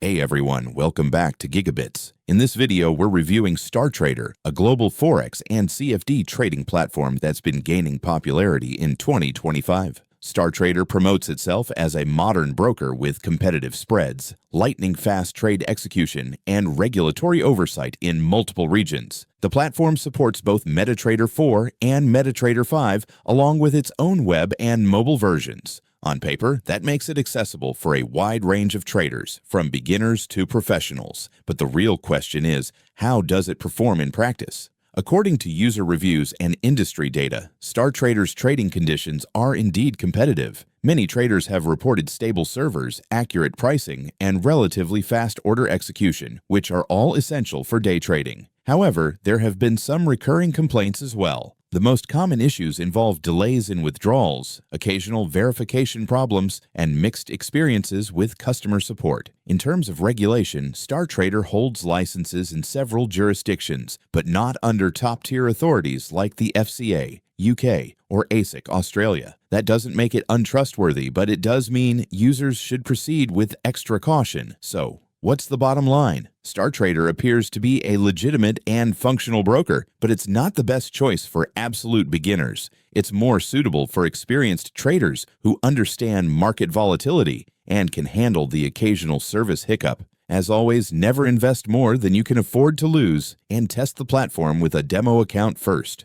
Hey everyone, welcome back to GigaBits. In this video, we're reviewing StarTrader, a global Forex and CFD trading platform that's been gaining popularity in 2025. StarTrader promotes itself as a modern broker with competitive spreads, lightning-fast trade execution, and regulatory oversight in multiple regions. The platform supports both MetaTrader 4 and MetaTrader 5, along with its own web and mobile versions. On paper, that makes it accessible for a wide range of traders, from beginners to professionals. But the real question is, how does it perform in practice? According to user reviews and industry data, StarTrader's trading conditions are indeed competitive. Many traders have reported stable servers, accurate pricing, and relatively fast order execution, which are all essential for day trading. However, there have been some recurring complaints as well. The most common issues involve delays in withdrawals, occasional verification problems, and mixed experiences with customer support. In terms of regulation, StarTrader holds licenses in several jurisdictions, but not under top-tier authorities like the FCA, UK, or ASIC, Australia. That doesn't make it untrustworthy, but it does mean users should proceed with extra caution. So, what's the bottom line? StarTrader appears to be a legitimate and functional broker, but it's not the best choice for absolute beginners. It's more suitable for experienced traders who understand market volatility and can handle the occasional service hiccup. As always, never invest more than you can afford to lose, and test the platform with a demo account first.